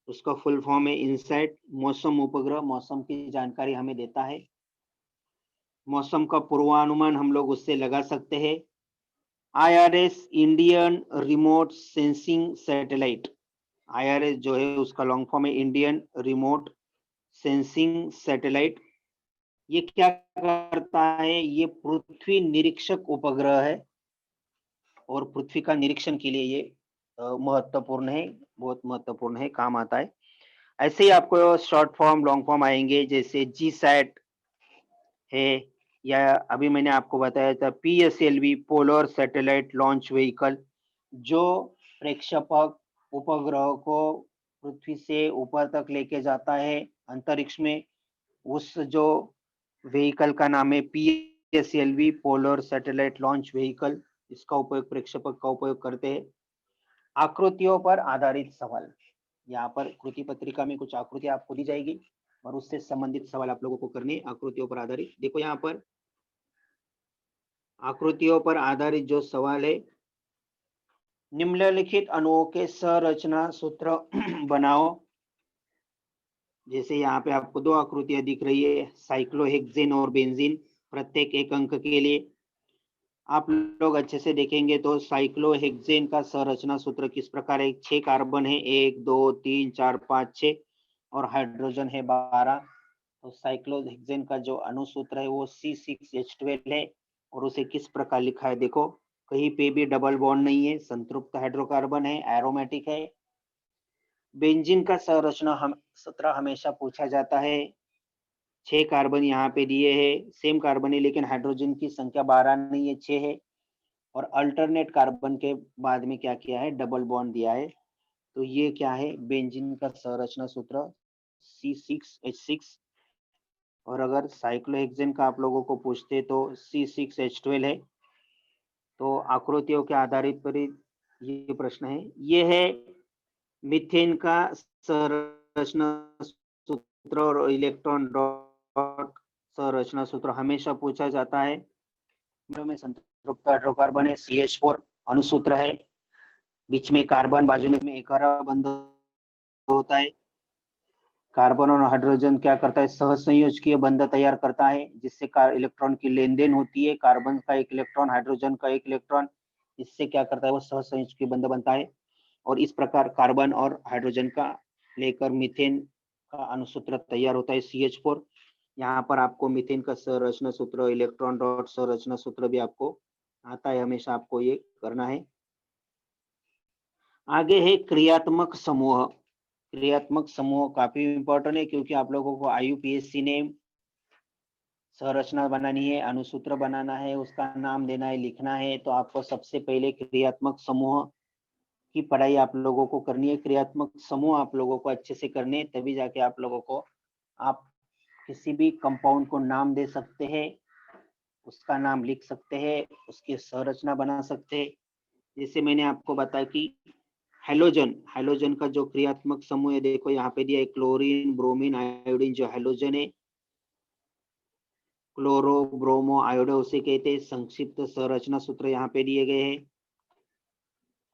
उसका फुल फॉर्म है इनसैट। मौसम उपग्रह मौसम की जानकारी हमें देता है, मौसम का पूर्वानुमान हम लोग उससे लगा सकते हैं। IRS, Indian remote sensing satellite, IRS जो है उसका लॉन्ग फॉर्म है इंडियन रिमोट सेंसिंग सैटेलाइट। ये क्या करता है? ये पृथ्वी निरीक्षक उपग्रह है और पृथ्वी का निरीक्षण के लिए ये महत्वपूर्ण है, बहुत महत्वपूर्ण है, काम आता है। ऐसे ही आपको शॉर्ट फॉर्म लॉन्ग फॉर्म आएंगे, जैसे GSAT है, या अभी मैंने आपको बताया था PSLV, polar satellite launch vehicle, जो प्रक्षेपक उपग्रह को पृथ्वी से ऊपर तक लेके जाता है अंतरिक्ष में। उस जो व्हीकल का नाम है PSLV, polar satellite launch vehicle. इसका उपयोग प्रक्षेपक का उपयोग करते हैं। आकृतियों पर आधारित सवाल, यहाँ पर कृति पत्रिका में कुछ आकृति आपको दी जाएगी और उससे संबंधित सवाल आप लोगों को करने। आकृतियों पर आधारित, देखो यहाँ पर आकृतियों पर आधारित जो सवाल है निम्नलिखित अणुओं के संरचना सूत्र बनाओ। जैसे यहाँ पे आपको दो आकृतियां दिख रही है, साइक्लोहेक्सेन और बेंजीन, प्रत्येक एक अंक के लिए। आप लोग अच्छे से देखेंगे तो साइक्लोहेक्सेन का संरचना सूत्र किस प्रकार है। 6 कार्बन है, 1 2 3 4 5 6 और हाइड्रोजन है 12। तो साइक्लोहेक्सेन का जो अणु सूत्र है वो C6H12 है। और उसे किस प्रकार लिखा है देखो, कहीं पे भी डबल बॉन्ड नहीं है, संतृप्त हाइड्रोकार्बन है, एरोमेटिक है। बेंजीन का संरचना सूत्र हमेशा पूछा जाता है। 6 कार्बन यहाँ पे दिए हैं, सेम कार्बन है लेकिन हाइड्रोजन की संख्या 12 नहीं है, 6 है। और अल्टरनेट कार्बन के बाद में क्या किया है, डबल बॉन्ड दिया है। तो ये क्या है, बेंजीन का संरचना सूत्र C6H6। और अगर साइक्लोहेक्सेन का आप लोगों को पूछते तो C6H12 है। तो आकृतियों के आधारित पर ये प्रश्न है। ये है मीथेन का संरचना सूत्र और इलेक्ट्रॉन डॉट संरचना सूत्र हमेशा पूछा जाता है। में संतृप्त हाइड्रोकार्बन है, CH4 अणुसूत्र है। बीच में कार्बन, बाजू में एकरा बंध होता है। कार्बन और हाइड्रोजन क्या करता है, सहसंयोजकीय बंध तैयार करता है, जिससे इलेक्ट्रॉन की लेन देन होती है। कार्बन का एक इलेक्ट्रॉन, हाइड्रोजन का एक इलेक्ट्रॉन, इससे क्या करता है, वो सहसंयोजकीय बंध बनता है। और इस प्रकार कार्बन और हाइड्रोजन का लेकर मीथेन का अणुसूत्र तैयार होता है, CH4। यहाँ पर आपको मीथेन का संरचना सूत्र, इलेक्ट्रॉन डॉट संरचना सूत्र भी आपको आता है, हमेशा आपको ये करना है। आगे है क्रियात्मक समूह। क्रियात्मक समूह काफी इंपॉर्टेंट है, क्योंकि आप लोगों को IUPAC ने संरचना बनानी है, अणुसूत्र बनाना है, उसका नाम देना है, लिखना है। तो आपको सबसे पहले क्रियात्मक समूह की पढ़ाई आप लोगों को करनी है। क्रियात्मक समूह आप लोगों को अच्छे से करने, तभी जाके आप लोगों को, आप किसी भी कंपाउंड को नाम दे सकते हैं, उसका नाम लिख सकते हैं, उसकी संरचना बना सकते हैं। जैसे मैंने आपको बताया कि हेलोजन, हेलोजन का जो क्रियात्मक समूह है, देखो यहाँ पे दिया है, क्लोरीन, ब्रोमीन, आयोडीन। जो हेलोजन है, क्लोरो ब्रोमो आयोडो उसे कहते हैं। संक्षिप्त संरचना सूत्र यहाँ पे दिए गए हैं।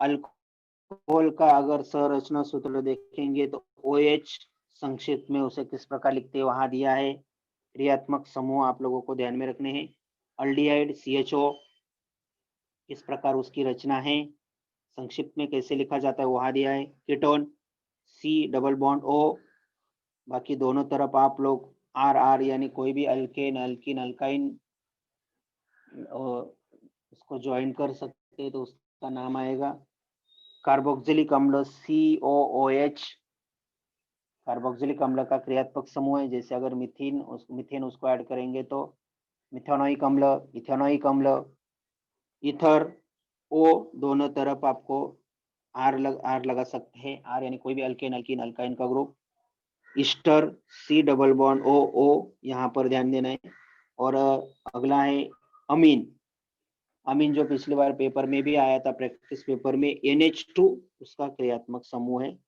अल्कोहल का अगर संरचना सूत्र देखेंगे तो OH, संक्षिप्त में उसे किस प्रकार लिखते हैं वहां दिया है। क्रियात्मक समूह आप लोगों को ध्यान में रखने हैं। अल्डिहाइड CHO, किस प्रकार उसकी रचना है, संक्षिप्त में कैसे लिखा जाता है वहां दिया है। Ketone C double bond O, बाकी दोनों तरफ आप लोग RR यानी कोई भी अल्केन, अल्किन, अल्काइन उसको ज्वाइन कर सकते हैं तो उसका नाम आएगा। कार्बोक्सिलिक अम्ल COOH, कार्बोक्सिलिक अम्ल का क्रियात्मक समूह है। जैसे अगर मीथेन उसको ऐड करेंगे तो मिथेनोइक अम्ल, इथेनोइक अम्ल। ईथर O, दोनों तरफ आपको आर लगा सकते हैं, आर यानी कोई भी अल्केन, अल्किन, अल्काइन का group. Easter C double bond O, यहाँ पर ध्यान देना है। और अगला है अमीन। अमीन जो पिछली बार पेपर में भी आया था, प्रैक्टिस पेपर में, NH2 उसका क्रियात्मक समूह है।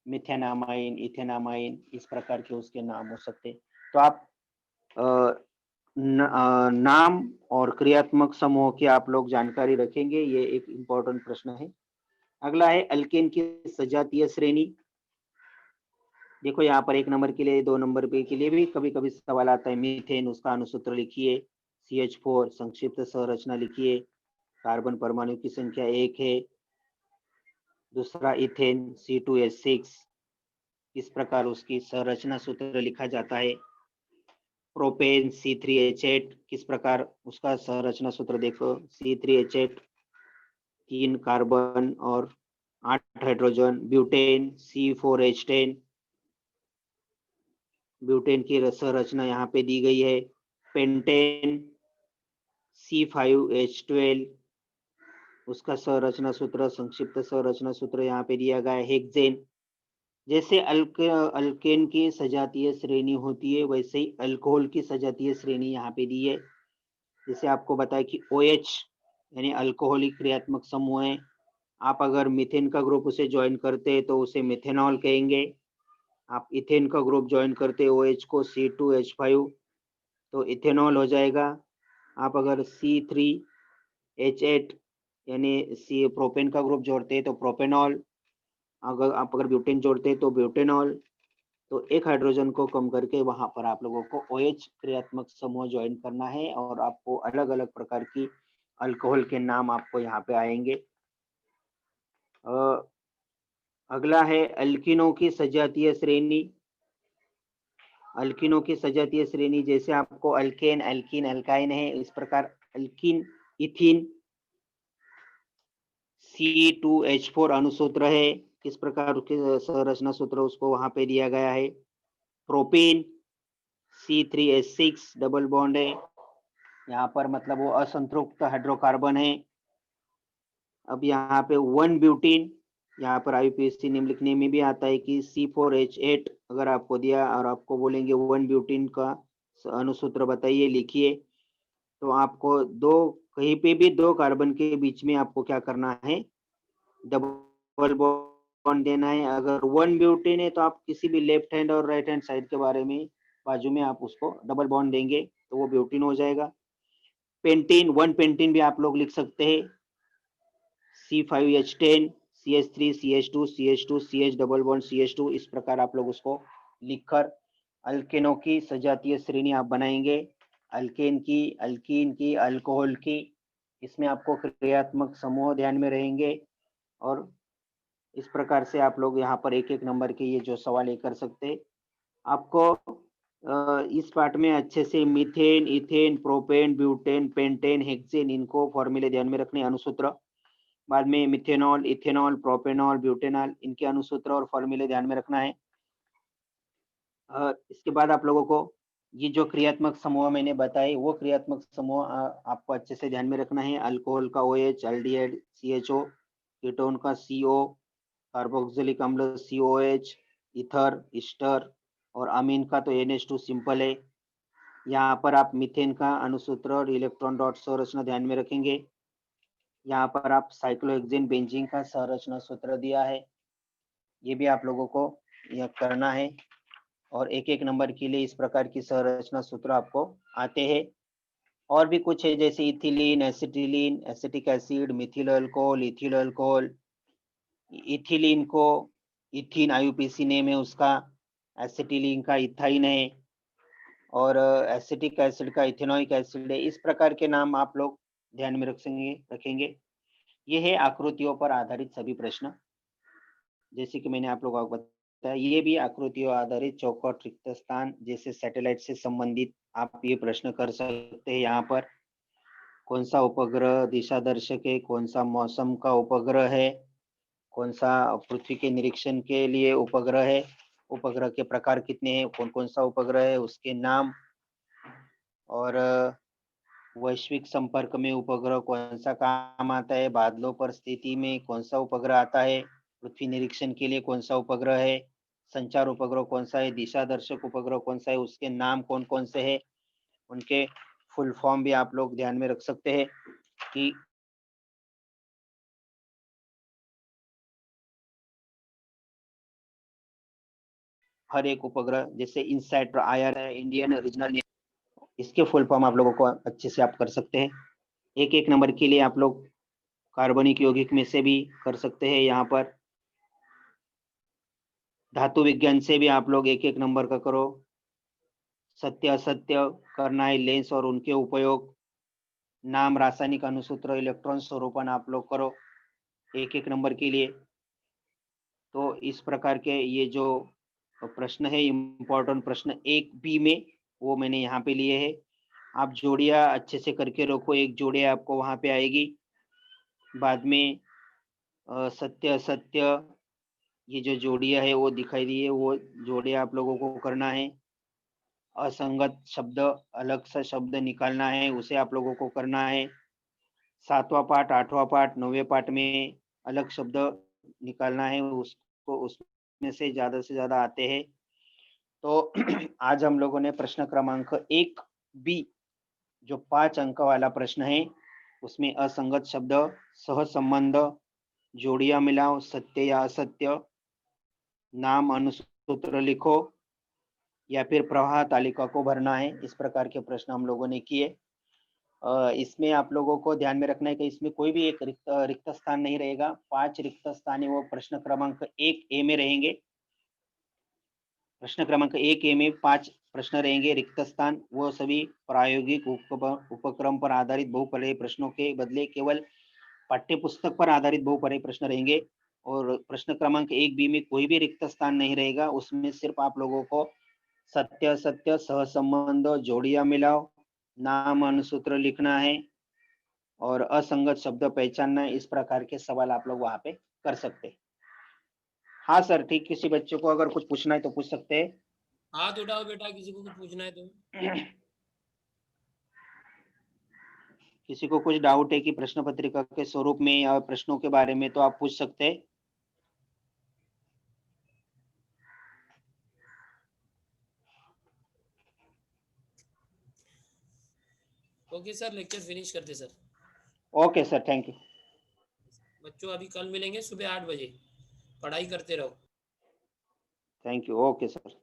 मिथेनामाइन, इथेनामाइन, इस प्रकार के उसके नाम हो सकते हैं। तो आप नाम और क्रियात्मक समूह की आप लोग जानकारी रखेंगे, ये एक इम्पोर्टेंट प्रश्न है। अगला है अल्केन की सजातीय श्रेणी। देखो यहाँ पर 1 नंबर के लिए, 2 नंबर के लिए भी कभी कभी सवाल आता है। मीथेन, उसका अणुसूत्र लिखिए। CH4 संक्षिप्त संरचना लिखिए। कार्बन परमाणु की संख्या 1 है। दूसरा इथेन C2H6, किस प्रकार उसकी संरचना सूत्र लिखा जाता है। प्रोपेन C3H8, किस प्रकार उसका संरचना सूत्र देखो, C3H8, 3 कार्बन और 8 हाइड्रोजन। ब्यूटेन C4H10, ब्यूटेन की संरचना यहाँ पे दी गई है। पेंटेन C5H12, उसका संरचना सूत्र, संक्षिप्त संरचना सूत्र यहाँ पे दिया गया है। हेक्सेन, जैसे अल्केन की सजातीय श्रेणी होती है, वैसे ही अल्कोहल की सजातीय श्रेणी यहाँ पे दी है। जैसे आपको बताया कि OH यानी अल्कोहलिक क्रियात्मक समूह है। आप अगर मीथेन का ग्रुप उसे ज्वाइन करते हैं तो उसे मिथेनॉल कहेंगे। आप इथेन का ग्रुप ज्वाइन करते हैं OH को, C2H5, तो इथेनॉल हो जाएगा। आप अगर C3H8 यानी सी प्रोपेन का ग्रुप जोड़ते हैं तो प्रोपेनॉल, अगर ब्यूटेन जोड़ते हैं तो ब्यूटेनॉल। तो एक हाइड्रोजन को कम करके वहां पर आप लोगों को OH क्रियात्मक समूह ज्वाइन करना है और आपको अलग अलग प्रकार की अल्कोहल के नाम आपको यहाँ पे आएंगे। अगला है अल्किनों की सजातीय श्रेणी। अल्किनों की सजातीय श्रेणी जैसे आपको अल्केन, एल्कीन, एल्काइन है, इस प्रकार अल्किन, इथिन, C2H4 अणुसूत्र है, किस प्रकार के संरचना सूत्र उसको वहां पे दिया गया है। प्रोपेन C3H6 डबल बॉन्ड है, यहाँ पर मतलब वो असंतृप्त हाइड्रोकार्बन है। अब यहाँ पे 1 ब्यूटीन, यहाँ पर IUPAC नेम लिखने में भी आता है कि C4H8 अगर आपको दिया और आपको बोलेंगे 1 ब्यूटीन का अणुसूत्र बताइए, लिखिए, तो आपको कहीं पे भी 2 कार्बन के बीच में आपको क्या करना है, डबल बॉन्ड देना है। अगर 1 ब्यूटेन है तो आप किसी भी लेफ्ट हैंड और राइट हैंड साइड के बाजू में आप उसको डबल बॉन्ड देंगे तो वो ब्यूटेन हो जाएगा। पेंटीन, 1 पेंटीन भी आप लोग लिख सकते हैं, C5H10, CH3, CH2, CH2, CH double bond CH2, इस प्रकार आप लोग उसको लिखकर अल्केनों की सजातीय श्रेणी आप बनाएंगे। अल्केन की, अल्कीन की, अल्कोहल की, इसमें आपको क्रियात्मक समूह ध्यान में रहेंगे और इस प्रकार से आप लोग यहाँ पर एक एक नंबर के ये जो सवाल ये कर सकते हैं। आपको इस पार्ट में अच्छे से methane, ethane, propane, butane, pentane, hexane, इनको फॉर्मूले ध्यान में रखने, अणुसूत्र। बाद में मिथेनॉल, इथेनॉल, प्रोपेनॉल, ब्यूटेनॉल, इनके अणुसूत्र और फॉर्मूले ध्यान में रखना है। इसके बाद आप लोगों को ये जो क्रियात्मक समूह मैंने बताए वो क्रियात्मक समूह आपको अच्छे से ध्यान में रखना है। अल्कोहल का OH, एल्डिहाइड CHO, कीटोन का CO, कार्बोक्सिलिक अम्ल COH, ईथर, ईस्टर और अमीन का तो NH2 सिंपल है। यहाँ पर आप मीथेन का अणुसूत्र और इलेक्ट्रॉन डॉट संरचना ध्यान में रखेंगे। यहाँ पर आप साइक्लोहेक्सेन बेंजीन का संरचना सूत्र दिया है, ये भी आप लोगों को यह करना है और एक एक नंबर के लिए इस प्रकार की संरचना सूत्र आपको आते हैं। और भी कुछ है जैसे ethylene, acetylene, acetic acid, Mithil alcohol, ethyl alcohol, ethylene को इथिन IUPAC नेम है उसका, एसिटिलीन का इथाइन है और एसिटिक एसिड का इथेनोइक एसिड है। इस प्रकार के नाम आप लोग ध्यान में रखेंगे। ये है आकृतियों पर आधारित सभी प्रश्न, जैसे कि मैंने आप लोगों को बताया, ये भी आकृतियों आधारित चौखट, रिक्त स्थान जैसे सैटेलाइट से संबंधित आप ये प्रश्न कर सकते हैं। यहाँ पर कौन सा उपग्रह दिशा दर्शक है, कौन सा मौसम का उपग्रह है, कौन सा पृथ्वी के निरीक्षण के लिए उपग्रह है, उपग्रह के प्रकार कितने हैं, कौन कौन सा उपग्रह है, उसके नाम, और वैश्विक संपर्क में उपग्रह कौन सा काम आता है, बादलों पर स्थिति में कौन सा उपग्रह आता है, पृथ्वी निरीक्षण के लिए कौन सा उपग्रह है, संचार उपग्रह कौन सा है, दिशा दर्शक उपग्रह कौन सा है, उसके नाम कौन कौन से है, उनके फुल फॉर्म भी आप लोग ध्यान में रख सकते हैं कि हर एक उपग्रह जैसे इनसैट IR है, इंडियन रीजनल, इसके फुल फॉर्म आप लोगों को अच्छे से आप कर सकते हैं। एक एक नंबर के लिए आप लोग कार्बनिक यौगिक में से भी कर सकते हैं। यहाँ पर धातु विज्ञान से भी आप लोग एक एक नंबर का करो। सत्य असत्य करना है, लेंस और उनके उपयोग, नाम, रासायनिक अणुसूत्र, इलेक्ट्रॉन स्वरूपन आप लोग करो एक एक नंबर के लिए। तो इस प्रकार के ये जो प्रश्न है, इम्पोर्टेंट प्रश्न 1B में, वो मैंने यहाँ पे लिए है। आप जोड़ियाँ अच्छे से करके रखो, एक जोड़िया आपको वहाँ पे आएगी। बाद में सत्य असत्य ये जो जोड़ियाँ है वो दिखाई दी है, वो जोड़ियाँ आप लोगों को करना है। असंगत शब्द, अलग सा शब्द निकालना है, उसे आप लोगों को करना है। 7वां पाठ, 8वां पाठ, 9वें पाठ में अलग शब्द निकालना है, उसको उसमें से ज्यादा आते हैं। तो आज हम लोगों ने प्रश्न क्रमांक 1B जो 5 अंक वाला प्रश्न है, उसमें असंगत शब्द, सहसंबंध, जोड़ियां मिलाओ, सत्य या असत्य, नाम, अणुसूत्र लिखो या फिर प्रवाह तालिका को भरना है, इस प्रकार के प्रश्न हम लोगों ने किए। इसमें आप लोगों को ध्यान में रखना है कि इसमें कोई भी एक रिक्त स्थान नहीं रहेगा। 5 रिक्त स्थान है वो प्रश्न क्रमांक 1 ए में रहेंगे। प्रश्न क्रमांक 1 ए में 5 प्रश्न रहेंगे रिक्त स्थान, वो सभी प्रायोगिक उपक्रम पर आधारित बहुपरीय प्रश्नों के बदले केवल पाठ्य पुस्तक पर आधारित बहुपरीय प्रश्न रहेंगे। और प्रश्न क्रमांक 1 बी में कोई भी रिक्त स्थान नहीं रहेगा, उसमें सिर्फ आप लोगों को सत्य असत्य, सहसंबंध, जोड़ियां मिलाओ, नाम अनुसूत्र लिखना है और असंगत शब्द पहचानना है। इस प्रकार के सवाल आप लोग वहां पे कर सकते हैं। हाँ सर, ठीक, किसी बच्चे को अगर कुछ पूछना है तो पूछ सकते हैं। हाथ उठाओ बेटा, किसी को कुछ पूछना है तो। किसी को कुछ डाउट है कि प्रश्न पत्रिका के स्वरूप में या प्रश्नों के बारे में, तो आप पूछ सकते हैं। ओके सर, लेक्चर फिनिश करते sir. Okay sir, thank you. बच्चों अभी कल मिलेंगे सुबह 8 बजे, पढ़ाई करते रहो। Thank you. Okay sir.